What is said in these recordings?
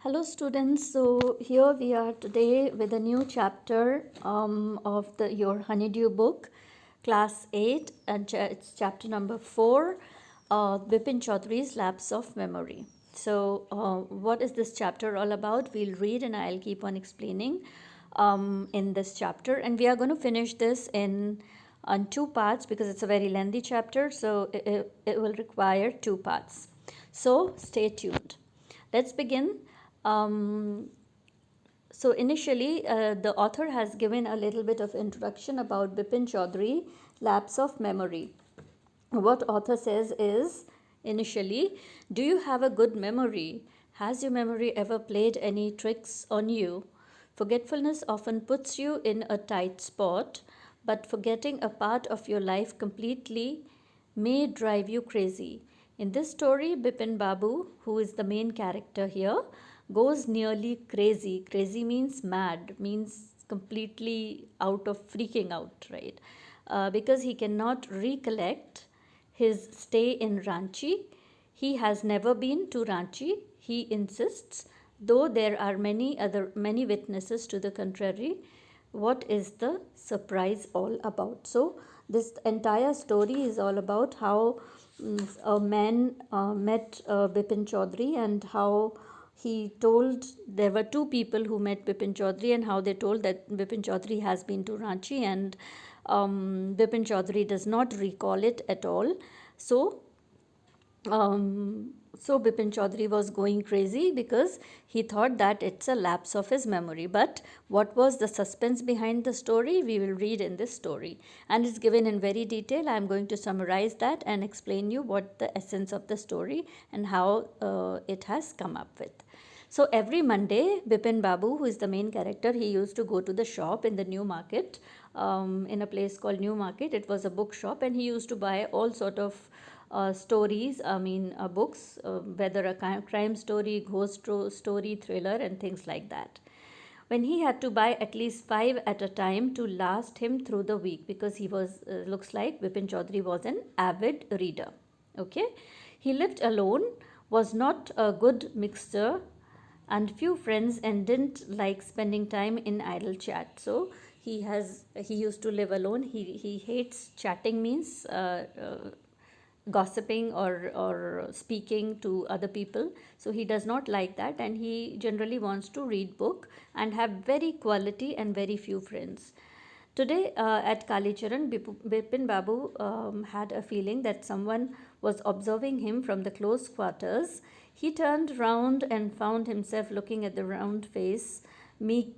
Hello, students. So here we are today with a new chapter of your Honeydew book, Class 8, and it's chapter number 4, Bipin Chaudhary's Lapse of Memory. So, what is this chapter all about? We'll read and I'll keep on explaining in this chapter. And we are going to finish this in on two parts because it's a very lengthy chapter, so it will require two parts. So, stay tuned. Let's begin. Um, so initially, the author has given a little bit of introduction about Bipin Chaudhary, Lapse of Memory. What author says is, initially, do you have a good memory? Has your memory ever played any tricks on you? Forgetfulness often puts you in a tight spot, but forgetting a part of your life completely may drive you crazy. In this story, Bipin Babu, who is the main character here, goes nearly crazy. Crazy means mad, means completely out of freaking out, right? Because he cannot recollect his stay in Ranchi. He has never been to Ranchi, he insists, though there are many witnesses to the contrary. What is the surprise all about? So this entire story is all about how a man met Bipin Chaudhary, and how he told there were two people who met Bipin Chaudhary, and how they told that Bipin Chaudhary has been to Ranchi, and Bipin Chaudhary does not recall it at all. So so Bipin Chaudhary was going crazy because he thought that it's a lapse of his memory. But what was the suspense behind the story? We will read in this story, and it's given in very detail. I am going to summarize that and explain you what the essence of the story and how it has come up with. So every Monday, Bipin Babu, who is the main character, he used to go to the shop in the New Market, in a place called New Market. It was a book shop, and he used to buy all sort of stories, books, whether a crime story, ghost story, thriller, and things like that. When he had to buy at least 5 at a time to last him through the week, because he was, looks like Bipin Chaudhary was an avid reader. Okay, he lived alone, was not a good mixer, and few friends, and didn't like spending time in idle chat. So he used to live alone. He hates chatting, means gossiping or speaking to other people. So he does not like that, and he generally wants to read book and have very quality and very few friends. Today at Kalicharan, Bipin Babu had a feeling that someone was observing him from the close quarters. He turned round and found himself looking at the round face, meek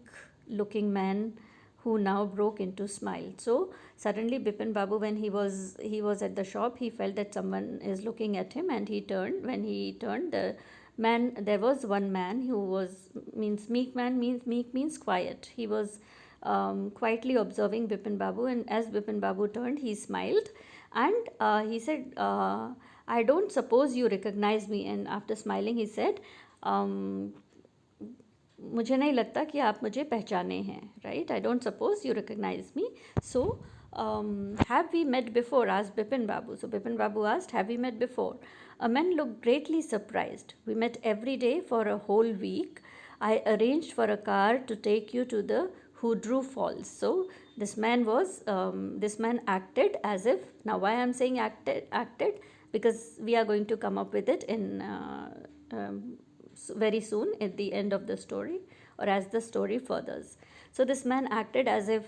looking man who now broke into smile. So suddenly Bipin Babu, when he was at the shop, he felt that someone is looking at him, and he turned. When he turned, there was one man who was, means meek man, means quiet. He was quietly observing Bipin Babu, and as Bipin Babu turned, he smiled, and he said, I don't suppose you recognize me. And after smiling, he said, मुझे नहीं लगता कि आप मुझे पहचाने हैं, right? I don't suppose you recognise me. So have we met before? Asked Bipin Babu. So Bipin Babu asked, have we met before? A man looked greatly surprised. We met every day for a whole week. I arranged for a car to take you to the Hudru Falls. So this man acted as if, now why I'm saying acted, because we are going to come up with it in very soon at the end of the story, or as the story furthers. So this man acted as if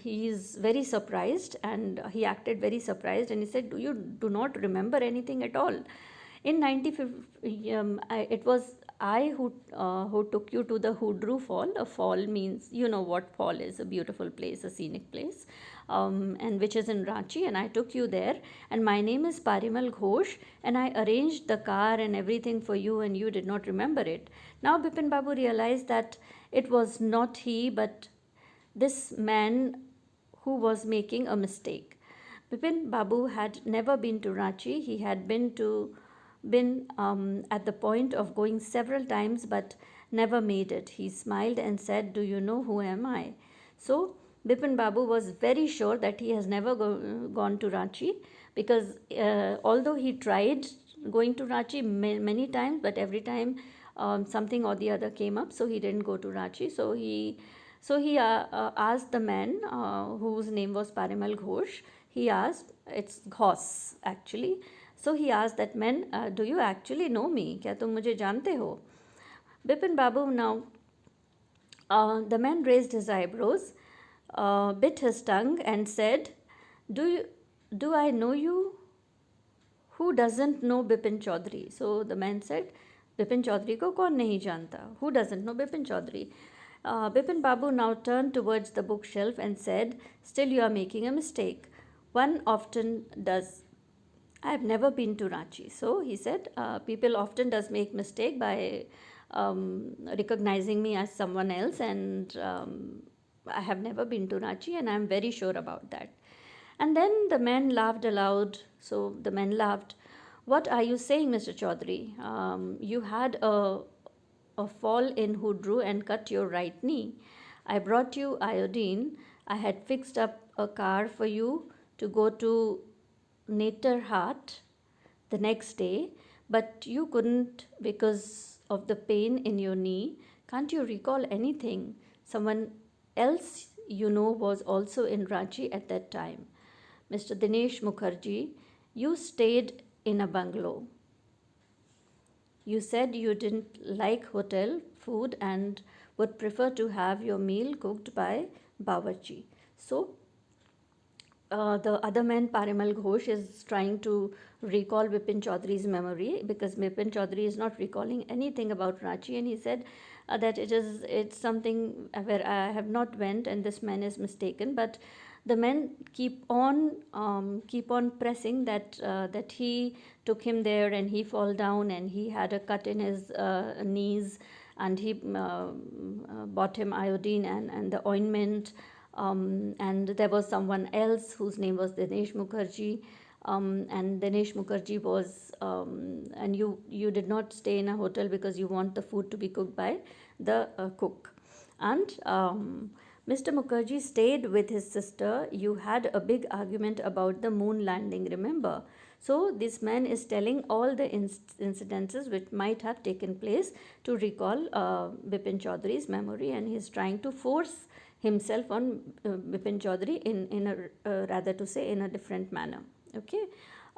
he is very surprised, and he acted very surprised, and he said, do you do not remember anything at all? In 95, it was I who took you to the Hudru Fall. A fall means, you know what fall is, a beautiful place, a scenic place, and which is in Ranchi, and I took you there. And my name is Parimal Ghosh, and I arranged the car and everything for you, and you did not remember it. Now Bipin Babu realized that it was not he, but this man who was making a mistake. Bipin Babu had never been to Ranchi. He had been at the point of going several times, but never made it. He smiled and said, do you know who am I? So Bipin Babu was very sure that he has never gone to Ranchi, because although he tried going to Ranchi many times, but every time something or the other came up, so he didn't go to Ranchi. So he asked the man whose name was Parimal Ghosh. He asked, it's Ghosh actually. So he asked that man, do you actually know me? क्या तुम मुझे जानते हो? Bipin Babu now, the man raised his eyebrows, bit his tongue, and said, Do I know you? Who doesn't know Bipin Chaudhary? So the man said, Bipin Chaudhary ko kaun nahi janta? Who doesn't know Bipin Chaudhary? Bipin Babu now turned towards the bookshelf and said, Still you are making a mistake. One often does. I have never been to Ranchi. So he said, people often does make mistake by recognizing me as someone else, and I have never been to Ranchi, and I am very sure about that. And then the man laughed aloud. So the man laughed. What are you saying, Mr. Chaudhary? You had a fall in Hudru and cut your right knee. I brought you iodine. I had fixed up a car for you to go to Netarhat the next day, but you couldn't because of the pain in your knee. Can't you recall anything? Someone else you know was also in Ranchi at that time. Mr. Dinesh Mukherjee, you stayed in a bungalow. You said you didn't like hotel food and would prefer to have your meal cooked by Bawarchi. So the other man, Parimal Ghosh, is trying to recall Bipin Chaudhary's memory, because Bipin Chaudhary is not recalling anything about Ranchi, and he said that it's something where I have not went, and this man is mistaken. But the men keep on pressing that he took him there, and he fall down, and he had a cut in his knees, and he bought him iodine and the ointment. And there was someone else whose name was Dinesh Mukherjee, and Dinesh Mukherjee was, and you did not stay in a hotel because you want the food to be cooked by the cook. And Mr. Mukherjee stayed with his sister. You had a big argument about the moon landing, remember? So this man is telling all the incidences which might have taken place to recall Bipin Chaudhary's memory, and he is trying to force himself on Bipin Chaudhary in a rather to say in a different manner. Okay,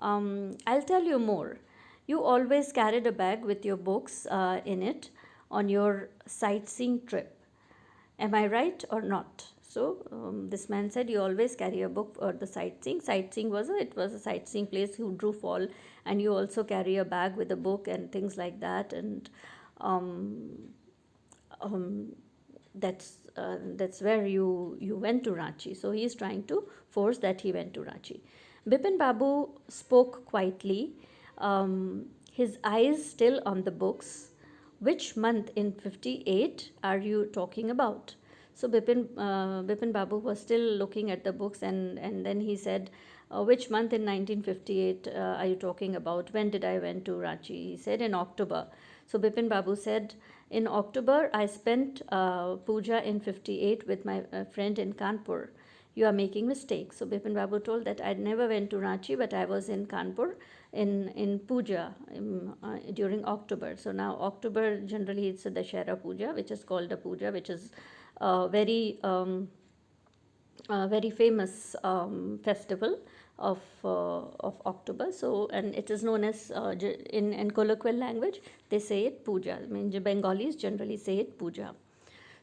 I'll tell you more. You always carried a bag with your books in it on your sightseeing trip. Am I right or not? So this man said, you always carry a book for the sightseeing. Sightseeing was a sightseeing place, Hudru Fall, and you also carry a bag with a book and things like that. And um, um, that's where you went to Ranchi. So he is trying to force that he went to Ranchi. Bipin Babu spoke quietly, his eyes still on the books. Which month in 58 are you talking about? So Bipin Babu was still looking at the books, and then he said, which month in 1958 are you talking about? When did I went to Ranchi? He said, in October. So Bipin Babu said, in October, I spent puja in 58 with my friend in Kanpur. You are making mistakes. So Bipin Babu told that I never went to Ranchi, but I was in Kanpur in puja during October. So now October, generally it's a Dashera puja, which is called a puja, which is very famous festival of October. So, and it is known as in colloquial language they say it puja. I mean, Bengalis generally say it puja.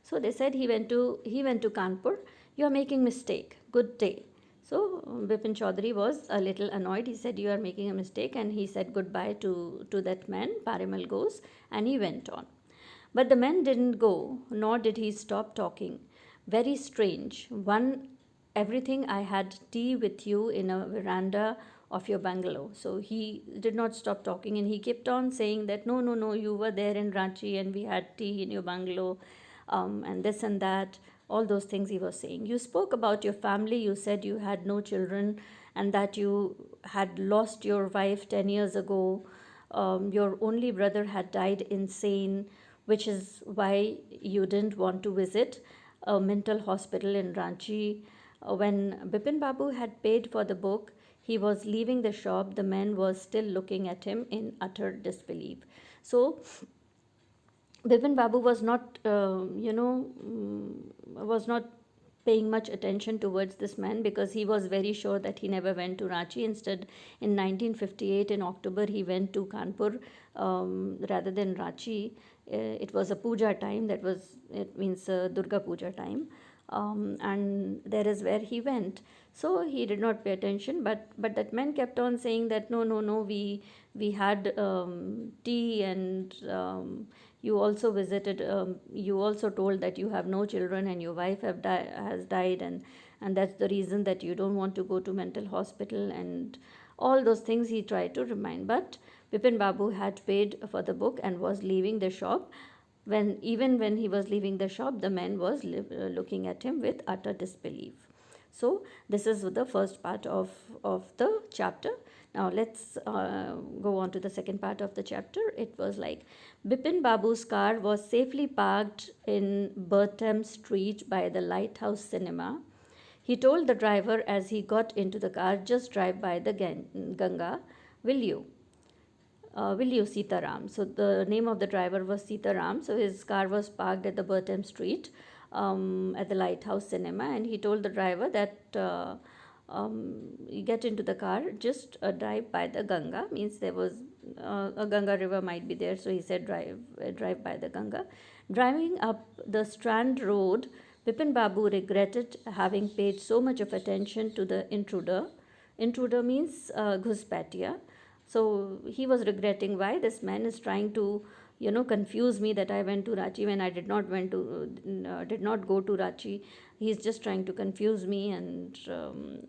So they said he went to Kanpur. You are making mistake. Good day. So Bipin Chaudhary was a little annoyed. He said, you are making a mistake, and he said goodbye to that man, Parimal Ghosh, and he went on. But the man didn't go, nor did he stop talking. Very strange. Everything I had tea with you in a veranda of your bungalow. So he did not stop talking, and he kept on saying that no, you were there in Ranchi and we had tea in your bungalow, and this and that. All those things he was saying. You spoke about your family. You said you had no children and that you had lost your wife 10 years ago. Your only brother had died insane, which is why you didn't want to visit a mental hospital in Ranchi. When Bipin Babu had paid for the book, he was leaving the shop, the man was still looking at him in utter disbelief. So Bipin Babu was not, was not paying much attention towards this man because he was very sure that he never went to Ranchi. Instead, in 1958, in October, he went to Kanpur rather than Ranchi. It was a puja time, it means Durga Puja time. And there is where he went. So he did not pay attention, but that man kept on saying that no, no, no, we had tea, and you also visited. You also told that you have no children and your wife has died, and that's the reason that you don't want to go to mental hospital, and all those things he tried to remind. But Bipin Babu had paid for the book and was leaving the shop. When he was leaving the shop, the man was looking at him with utter disbelief. So this is the first part of the chapter. Now let's go on to the second part of the chapter. It was like Bipin Babu's car was safely parked in Bertham Street by the Lighthouse Cinema. He told the driver as he got into the car, just drive by the Ganga, will you? Will you, Sitaram? So the name of the driver was Sitaram. So his car was parked at the Bertham Street at the Lighthouse Cinema, and he told the driver that you get into the car, just drive by the Ganga. Means there was a Ganga river might be there, so he said drive by the Ganga. Driving up the Strand Road, Bipin Babu regretted having paid so much of attention to the intruder. Intruder means Ghuspatia. So he was regretting why this man is trying to, confuse me that I went to Ranchi when I did not go to Ranchi. He's just trying to confuse me, and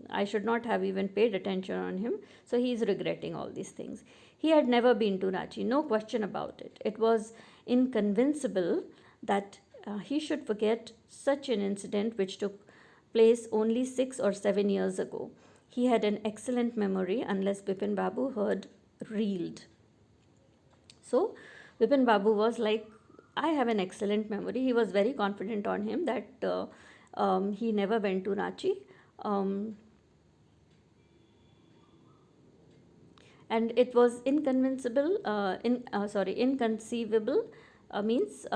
I should not have even paid attention on him. So he's regretting all these things. He had never been to Ranchi, no question about it. It was inconceivable that he should forget such an incident which took place only 6 or 7 years ago. He had an excellent memory unless Bipin Babu heard reeled. So Bipin Babu was like, I have an excellent memory. He was very confident on him that he never went to Ranchi. And it was inconceivable means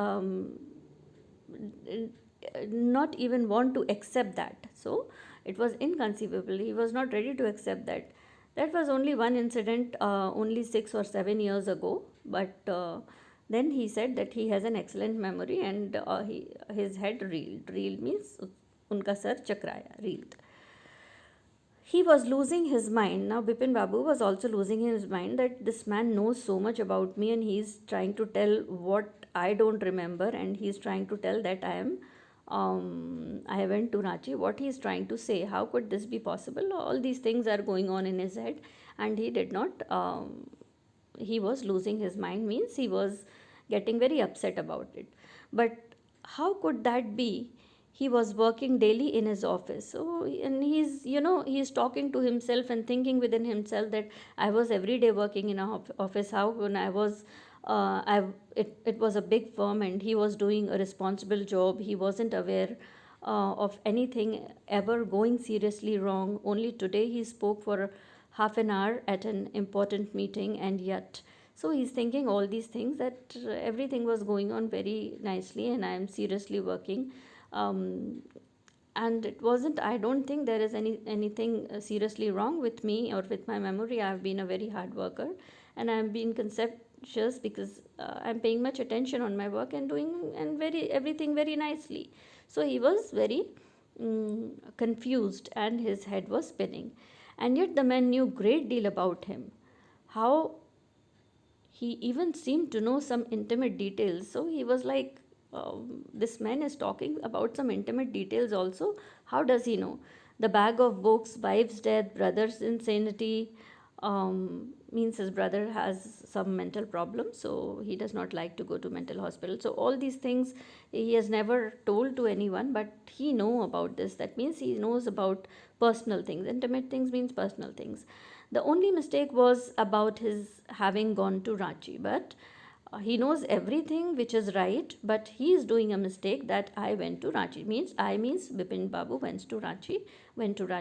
not even want to accept that. So it was inconceivable. He was not ready to accept that. That was only one incident, only 6 or 7 years ago. But then he said that he has an excellent memory, and his head reeled. Reeled means unka sar chakraya, reeled. He was losing his mind. Now Bipin Babu was also losing his mind that this man knows so much about me, and he's trying to tell what I don't remember, and he's trying to tell that I went to Ranchi. What he is trying to say? How could this be possible? All these things are going on in his head, and he did not. He was losing his mind. Means he was getting very upset about it. But how could that be? He was working daily in his office. So, and he's talking to himself and thinking within himself that I was every day working in a office. How when I was it was a big firm, and he was doing a responsible job. He wasn't aware of anything ever going seriously wrong. Only today he spoke for half an hour at an important meeting, and yet. So he's thinking all these things, that everything was going on very nicely, and I am seriously working. And it wasn't. I don't think there is anything seriously wrong with me or with my memory. I've been a very hard worker, and I've been conscientious because I'm paying much attention on my work and doing and very everything very nicely. So he was very confused, and his head was spinning, and yet the man knew great deal about him. How he even seemed to know some intimate details. So he was like, this man is talking about some intimate details also. How does he know? The bag of books, wife's death, brother's insanity, means his brother has some mental problem, so he does not like to go to mental hospital. So all these things he has never told to anyone, but he know about this. That means he knows about personal things. Intimate things means personal things. The only mistake was about his having gone to Ranchi, but he knows everything which is right, but he is doing a mistake that I went to Ranchi. Means Bipin Babu went to Ranchi.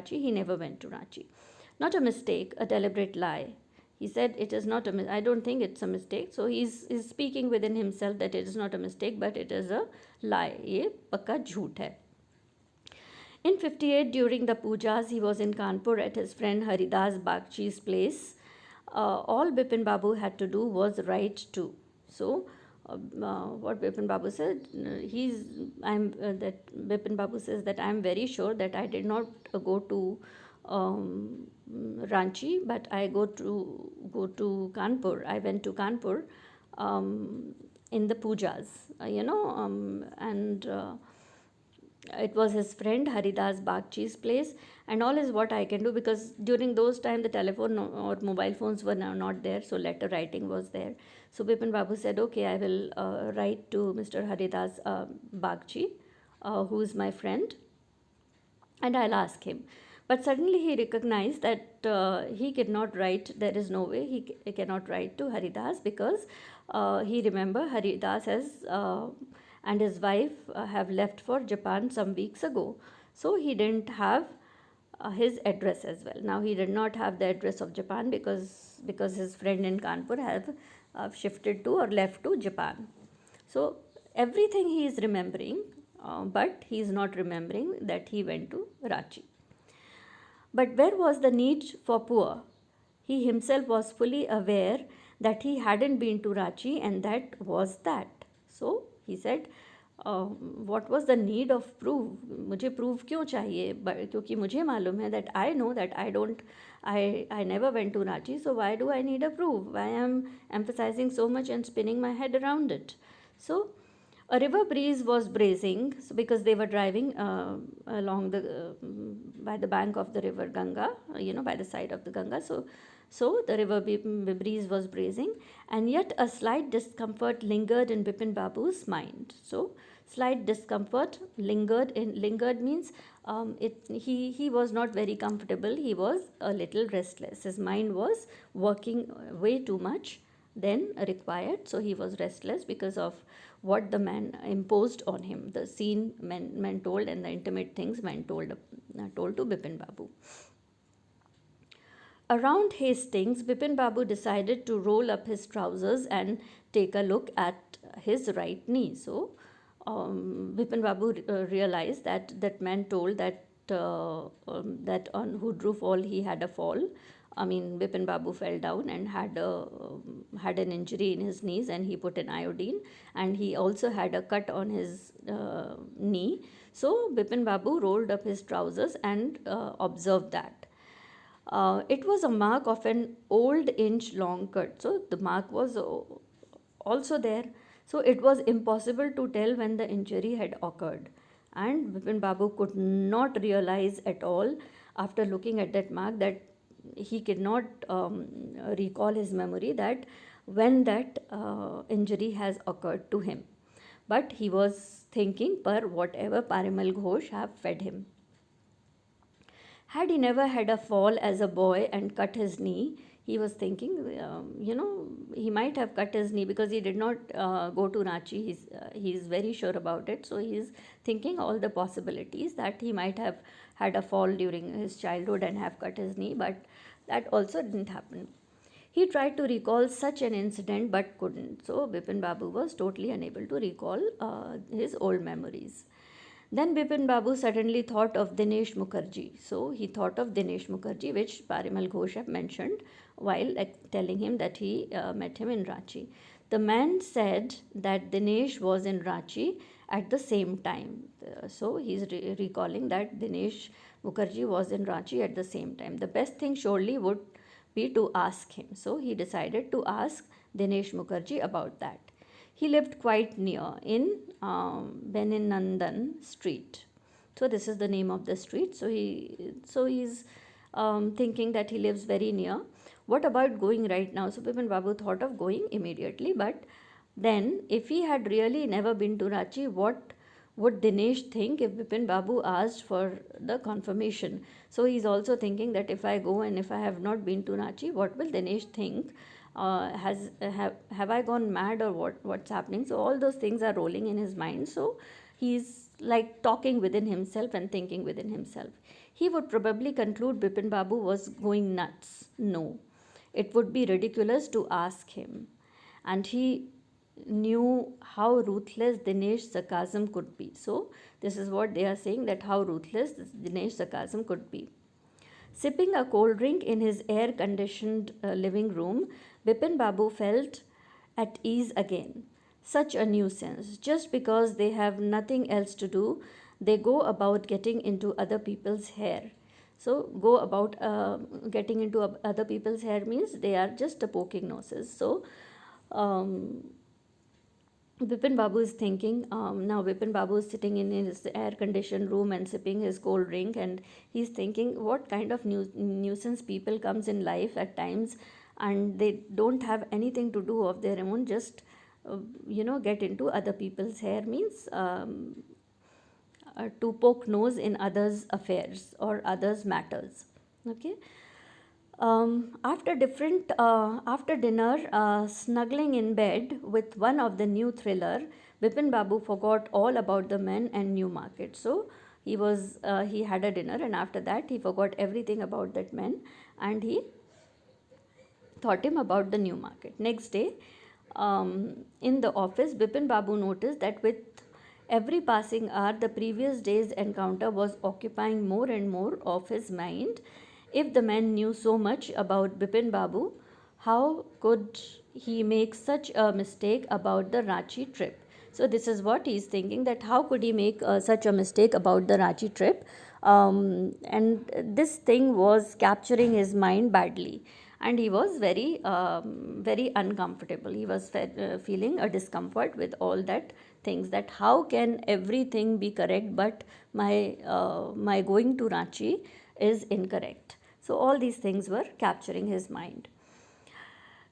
He never went to Ranchi. not a mistake, a deliberate lie. He said it is not I don't think it's a mistake. So he's speaking within himself that it is not a mistake, but it is a lie. ये पक्का झूठ है. In 58, during the pujas, he was in Kanpur at his friend Haridas Bagchi's place. All Bipin Babu had to do was write to. So, what Bipin Babu said, that Bipin Babu says that I am very sure that I did not go to Ranchi, but I go to Kanpur. I went to Kanpur in the pujas, and it was his friend Haridas Bagchi's place, and all is what I can do, because during those time the telephone or mobile phones were not there, so letter writing was there. So Bipin Babu said, okay, I will write to Mr. Haridas Bagchi, who is my friend, and I'll ask him. But suddenly he recognized that he cannot write, there is no way he cannot write to Haridas, because he remember Haridas has and his wife have left for Japan some weeks ago. So he didn't have his address as well. Now he did not have the address of Japan because his friend in Kanpur have shifted to or left to Japan. So everything he is remembering, but he is not remembering that he went to Ranchi. But where was the need for poor? He himself was fully aware that he hadn't been to Ranchi, and that was that. So he said, what was the need of proof? मुझे proof क्यों चाहिए? क्योंकि मुझे मालूम है that I know that I never went to Ranchi, so why do I need a proof? Why am emphasizing so much and spinning my head around it? So a river breeze was breezing, because they were driving along by the bank of the river Ganga, by the side of the Ganga. So the river breeze was breezing, and yet a slight discomfort lingered in Bipin Babu's mind. So slight discomfort lingered means he was not very comfortable. He was a little restless. His mind was working way too much than required. So he was restless because of what the man imposed on him, the scene men told, and the intimate things men told to Bipin Babu. Around Hastings, Bipin Babu decided to roll up his trousers and take a look at his right knee. So Bipin Babu realized that man told that on Hudru Fall he had a fall. I mean, Bipin Babu fell down and had an injury in his knees, and he put an iodine, and he also had a cut on his knee. So Bipin Babu rolled up his trousers and observed that. It was a mark of an old inch-long cut. So the mark was also there. So it was impossible to tell when the injury had occurred. And Bipin Babu could not realize at all, after looking at that mark, that he could not recall his memory that when that injury has occurred to him. But he was thinking per whatever Parimal Ghosh have fed him. Had he never had a fall as a boy and cut his knee, he was thinking, he might have cut his knee, because he did not go to Ranchi. He's very sure about it. So he's thinking all the possibilities that he might have had a fall during his childhood and have cut his knee, but that also didn't happen. He tried to recall such an incident but couldn't. So Bipin Babu was totally unable to recall his old memories. Then Bipin Babu suddenly thought of Dinesh Mukherjee. So he thought of Dinesh Mukherjee, which Parimal Ghosh have mentioned while telling him that he met him in Ranchi. The man said that Dinesh was in Ranchi at the same time. So he's recalling that Dinesh Mukherjee was in Ranchi at the same time. The best thing surely would be to ask him. So he decided to ask Dinesh Mukherjee about that. He lived quite near in Beninandan Street. So this is the name of the street. So he's thinking that he lives very near. What about going right now? So Bipin Babu thought of going immediately, but then if he had really never been to Ranchi, what would Dinesh think if Bipin Babu asked for the confirmation? So he's also thinking that if I go and if I have not been to Ranchi, what will Dinesh think? Have I gone mad, or what's happening? So all those things are rolling in his mind. So he's like talking within himself and thinking within himself. he would probably conclude Bipin Babu was going nuts. No, it would be ridiculous to ask him. And he knew how ruthless Dinesh sarcasm could be. So, this is what they are saying, that how ruthless this Dinesh sarcasm could be. Sipping a cold drink in his air conditioned living room, Bipin Babu felt at ease again. Such a nuisance. Just because they have nothing else to do, they go about getting into other people's hair. So, go about getting into other people's hair means they are just poking noses. So, um, Vipin Babu is thinking, now Vipin Babu is sitting in his air conditioned room and sipping his cold drink, and he's thinking what kind of nuisance people comes in life at times, and they don't have anything to do of their own, just get into other people's hair means to poke nose in others' affairs or others' matters. Okay. After dinner, snuggling in bed with one of the new thriller, Bipin Babu forgot all about the men and Newmarket. So he had a dinner, and after that he forgot everything about that men, and he thought him about the Newmarket. Next day, in the office, Bipin Babu noticed that with every passing hour, the previous day's encounter was occupying more and more of his mind. If the man knew so much about Bipin Babu, how could he make such a mistake about the Ranchi trip? So this is what he is thinking, that how could he make such a mistake about the Ranchi trip? And this thing was capturing his mind badly, and he was very uncomfortable. He was feeling a discomfort with all that things, that how can everything be correct but my going to Ranchi is incorrect. So all these things were capturing his mind.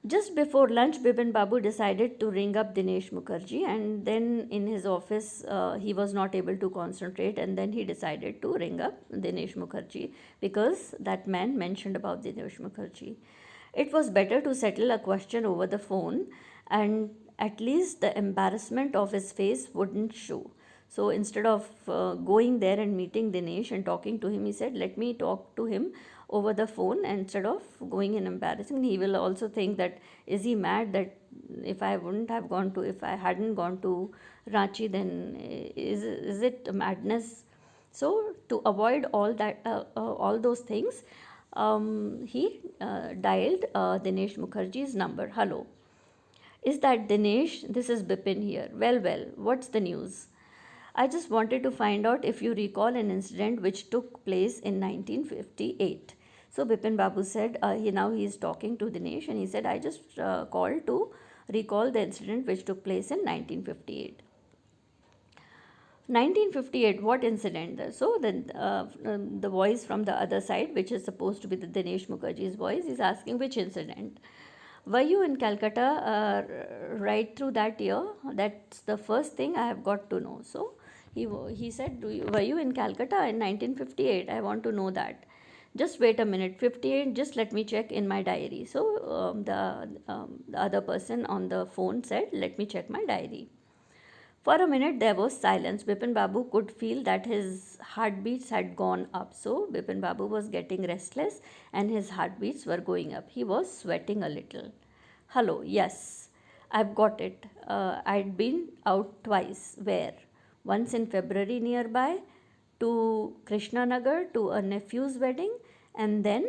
Just before lunch, Bipin Babu decided to ring up Dinesh Mukherjee, and then in his office, he was not able to concentrate, and then he decided to ring up Dinesh Mukherjee because that man mentioned about Dinesh Mukherjee. It was better to settle a question over the phone, and at least the embarrassment of his face wouldn't show. So instead of going there and meeting Dinesh and talking to him, he said, let me talk to him over the phone instead of going and embarrassing. He will also think that, is he mad that if I hadn't gone to Ranchi, then is it madness? So to avoid all those things, he dialed Dinesh Mukherjee's number. Hello. Is that Dinesh? This is Bipin here. Well, what's the news? I just wanted to find out if you recall an incident which took place in 1958. So Bipin Babu said, he is talking to Dinesh, and he said, I just called to recall the incident which took place in 1958. 1958, what incident? So then the voice from the other side, which is supposed to be the Dinesh Mukherjee's voice, is asking which incident. Were you in Calcutta right through that year? That's the first thing I have got to know. So he said, were you in Calcutta in 1958? I want to know that. Just wait a minute, 58, just let me check in my diary. So the other person on the phone said, let me check my diary. For a minute there was silence. Bipin Babu could feel that his heartbeats had gone up. So Bipin Babu was getting restless and his heartbeats were going up. He was sweating a little. Hello, yes, I've got it. I'd been out twice. Where? Once in February nearby to Krishnanagar to a nephew's wedding, and then,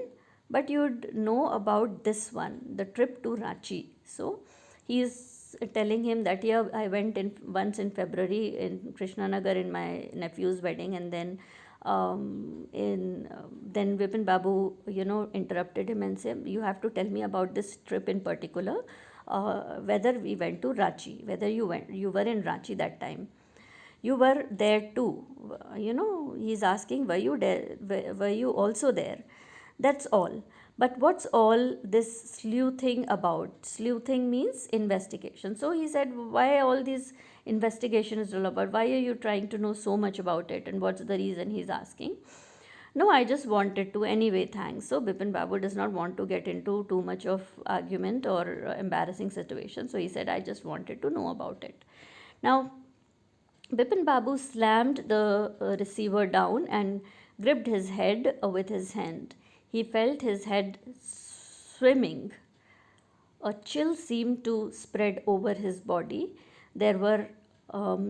but you'd know about this one, the trip to Ranchi. So he is telling him that, yeah, I went in once in February in Krishnanagar in my nephew's wedding, and then then Vipin Babu interrupted him and said, you have to tell me about this trip in particular, whether we went to Ranchi, whether you were in Ranchi that time. You were there too. He's asking, were you there? Were you also there? That's all. But what's all this sleuthing about? Sleuthing means investigation. So he said, why all these investigation is all about? Why are you trying to know so much about it? And what's the reason, he's asking? No, I just wanted to. Anyway, thanks. So Bipin Babu does not want to get into too much of argument or embarrassing situation. So he said, I just wanted to know about it. Now, Bipin Babu slammed the receiver down and gripped his head with his hand. He felt his head swimming. A chill seemed to spread over his body. There were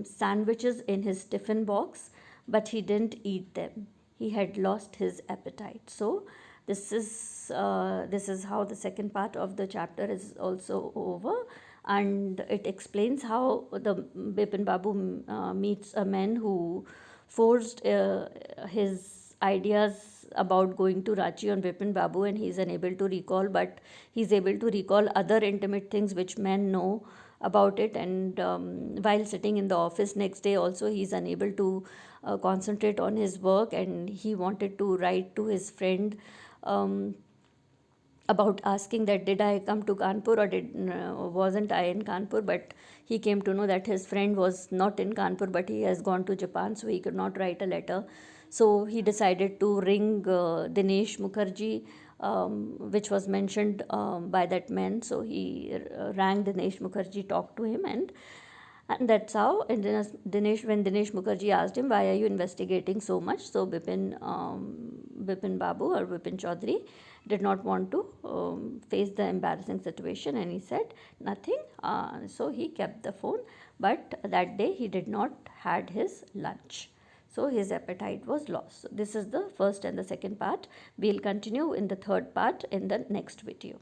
sandwiches in his tiffin box, but he didn't eat them. He had lost his appetite. So this is how the second part of the chapter is also over, and it explains how the Bipin Babu meets a man who forced his ideas about going to Ranchi on Bipin Babu, and he's unable to recall, but he's able to recall other intimate things which men know about it. And while sitting in the office next day also, he's unable to concentrate on his work, and he wanted to write to his friend um, about asking that did I come to Kanpur or wasn't I in Kanpur, but he came to know that his friend was not in Kanpur, but he has gone to Japan, so he could not write a letter. So he decided to ring Dinesh Mukherjee, which was mentioned by that man. So he rang Dinesh Mukherjee, talked to him, and that's how. And when Dinesh Mukherjee asked him, "Why are you investigating so much?" So Bipin Babu or Bipin Chaudhary did not want to face the embarrassing situation, and he said nothing. So he kept the phone, but that day he did not had his lunch. So his appetite was lost. So this is the first and the second part. We'll continue in the third part in the next video.